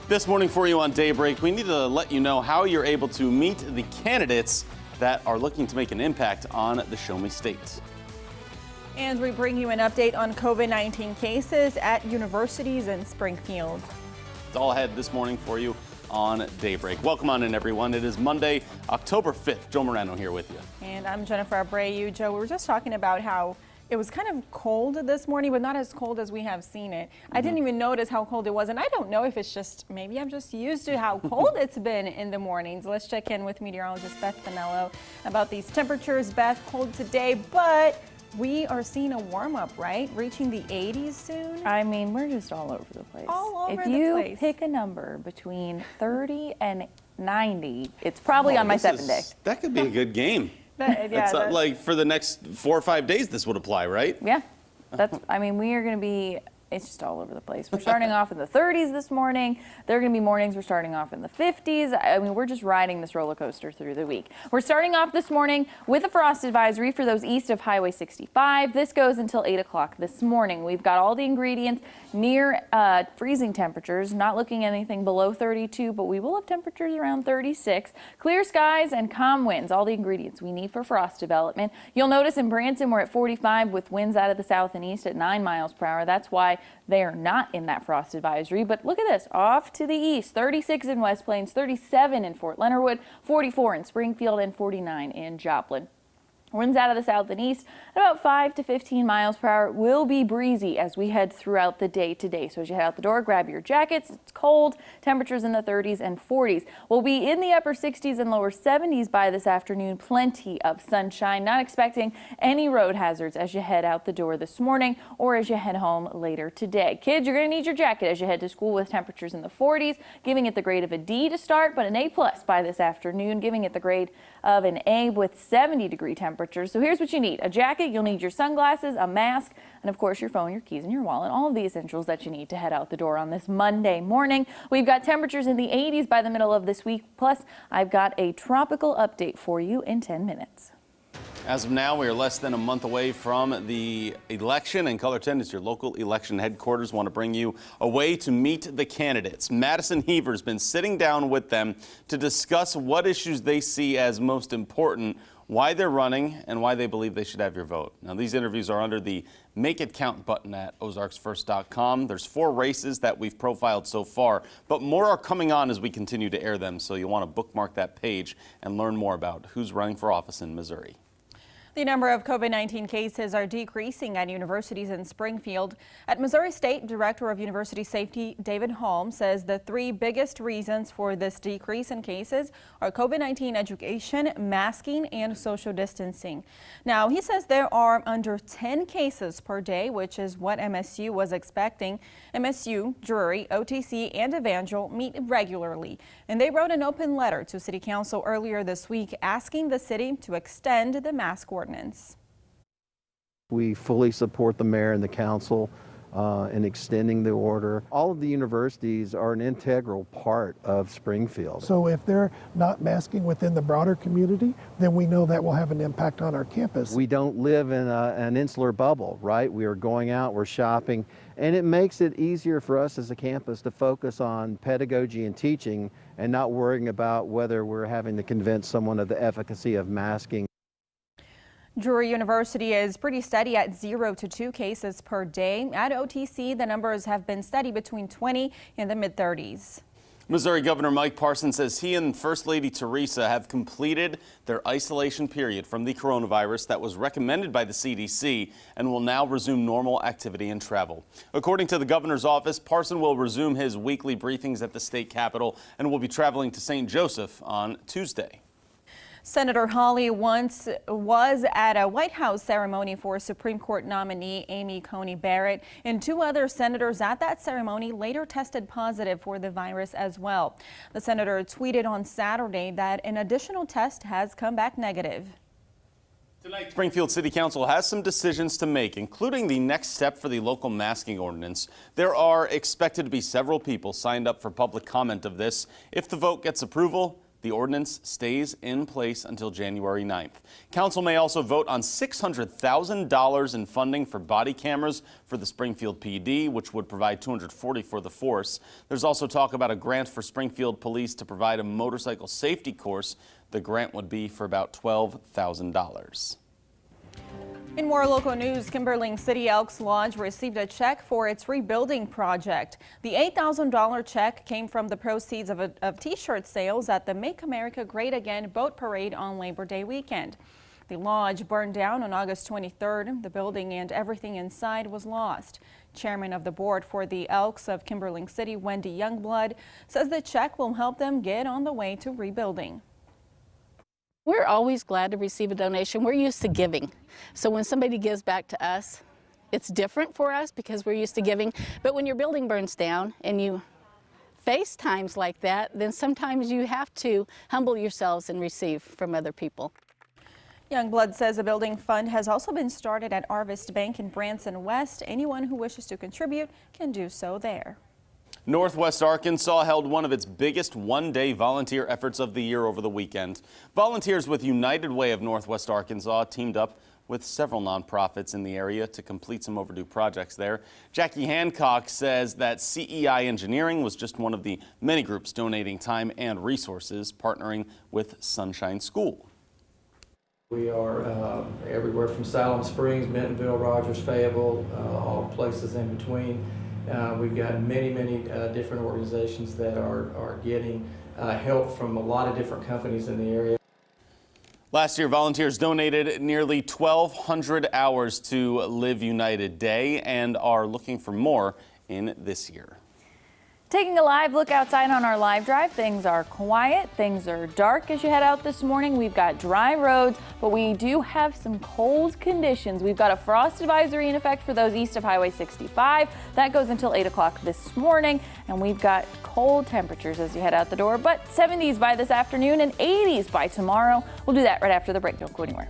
This morning for you on Daybreak, we need to let you know how you're able to meet the candidates that are looking to make an impact on the Show Me State. And we bring you an update on COVID-19 cases at universities in Springfield. It's all ahead this morning for you on Daybreak. Welcome on in, everyone. It is Monday, October 5th. Joe Morano here with you. And I'm Jennifer Abreu. Joe, we were just talking about how it was kind of cold this morning, but not as cold as we have seen it. I didn't even notice how cold it was, and I don't know if it's just, maybe I'm just used to how cold it's been in the mornings. Let's check in with meteorologist Beth Finello about these temperatures. Beth, cold today, but we are seeing a warm up, right? Reaching the 80s soon. I mean, we're just all over the place. All over the place. If you pick a number between 30 and 90, it's probably on my 7 day. That could be a good game. Like for the next 4 or 5 days, this would apply, right? Yeah. I mean, we are going to be, it's just all over the place. We're starting off in the 30s this morning. There are going to be mornings we're starting off in the 50s. I mean, we're just riding this roller coaster through the week. We're starting off this morning with a frost advisory for those east of Highway 65. This goes until 8 o'clock this morning. We've got all the ingredients near freezing temperatures, not looking at anything below 32, but we will have temperatures around 36. Clear skies and calm winds, all the ingredients we need for frost development. You'll notice in Branson we're at 45 with winds out of the south and east at 9 miles per hour. That's why they are not in that frost advisory. But look at this, off to the east, 36 in West Plains, 37 in Fort Leonard Wood, 44 in Springfield, and 49 in Joplin. Winds out of the south and east at about 5 to 15 miles per hour. Will be breezy as we head throughout the day today. So as you head out the door, grab your jackets. It's cold. Temperatures in the 30s and 40s. We'll be in the upper 60s and lower 70s by this afternoon. Plenty of sunshine. Not expecting any road hazards as you head out the door this morning or as you head home later today. Kids, you're going to need your jacket as you head to school with temperatures in the 40s, giving it the grade of a D to start, but an A+ by this afternoon, giving it the grade of an A with 70-degree temperatures. So here's what you need. A jacket, you'll need your sunglasses, a mask, and of course your phone, your keys, and your wallet. All of the essentials that you need to head out the door on this Monday morning. We've got temperatures in the 80s by the middle of this week. Plus, I've got a tropical update for you in 10 minutes. As of now, we are less than a month away from the election, and Color 10 is your local election headquarters. Want to bring you a way to meet the candidates. Madison Heaver's been sitting down with them to discuss what issues they see as most important, why they're running, and why they believe they should have your vote. Now, these interviews are under the Make It Count button at ozarksfirst.com. There's 4 races that we've profiled so far, but more are coming on as we continue to air them, so you'll want to bookmark that page and learn more about who's running for office in Missouri. The number of COVID-19 cases are decreasing at universities in Springfield. At Missouri State, Director of University Safety David Holm says the 3 biggest reasons for this decrease in cases are COVID-19 education, masking, and social distancing. Now, he says there are under 10 cases per day, which is what MSU was expecting. MSU, Drury, OTC, and Evangel meet regularly, and they wrote an open letter to City Council earlier this week asking the city to extend the mask ordinance. We fully support the mayor and the council in extending the order. All of the universities are an integral part of Springfield. So if they're not masking within the broader community, then we know that will have an impact on our campus. We don't live in an insular bubble, right? We are going out, we're shopping, and it makes it easier for us as a campus to focus on pedagogy and teaching and not worrying about whether we're having to convince someone of the efficacy of masking. Drury University is pretty steady at 0 to 2 cases per day. At OTC, the numbers have been steady between 20 and the mid-30s. Missouri Governor Mike Parson says he and First Lady Teresa have completed their isolation period from the coronavirus that was recommended by the CDC and will now resume normal activity and travel. According to the governor's office, Parson will resume his weekly briefings at the state capitol and will be traveling to St. Joseph on Tuesday. Senator Hawley once was at a White House ceremony for Supreme Court nominee Amy Coney Barrett, and 2 other senators at that ceremony later tested positive for the virus as well. The senator tweeted on Saturday that an additional test has come back negative. Tonight, Springfield City Council has some decisions to make, including the next step for the local masking ordinance. There are expected to be several people signed up for public comment of this. If the vote gets approval, The ordinance stays in place until January 9th. Council may also vote on $600,000 in funding for body cameras for the Springfield PD, which would provide $240,000 for the force. There's also talk about a grant for Springfield Police to provide a motorcycle safety course. The grant would be for about $12,000. In more local news, Kimberling City Elks Lodge received a check for its rebuilding project. The $8,000 check came from the proceeds of T-shirt sales at the Make America Great Again boat parade on Labor Day weekend. The lodge burned down on August 23rd. The building and everything inside was lost. Chairman of the board for the Elks of Kimberling City, Wendy Youngblood, says the check will help them get on the way to rebuilding. We're always glad to receive a donation. We're used to giving. So when somebody gives back to us, it's different for us because we're used to giving. But when your building burns down and you face times like that, then sometimes you have to humble yourselves and receive from other people. Youngblood says a building fund has also been started at Arvest Bank in Branson West. Anyone who wishes to contribute can do so there. Northwest Arkansas held one of its biggest one-day volunteer efforts of the year over the weekend. Volunteers with United Way of Northwest Arkansas teamed up with several nonprofits in the area to complete some overdue projects there. Jackie Hancock says that CEI Engineering was just one of the many groups donating time and resources, partnering with Sunshine School. We are everywhere from Salem Springs, Bentonville, Rogers, Fayetteville, all places in between. We've got many different organizations that are getting help from a lot of different companies in the area. Last year, volunteers donated nearly 1,200 hours to Live United Day and are looking for more in this year. Taking a live look outside on our live drive, things are quiet, things are dark as you head out this morning. We've got dry roads, but we do have some cold conditions. We've got a frost advisory in effect for those east of Highway 65. That goes until 8 o'clock this morning, and we've got cold temperatures as you head out the door, but 70s by this afternoon and 80s by tomorrow. We'll do that right after the break. Don't go anywhere.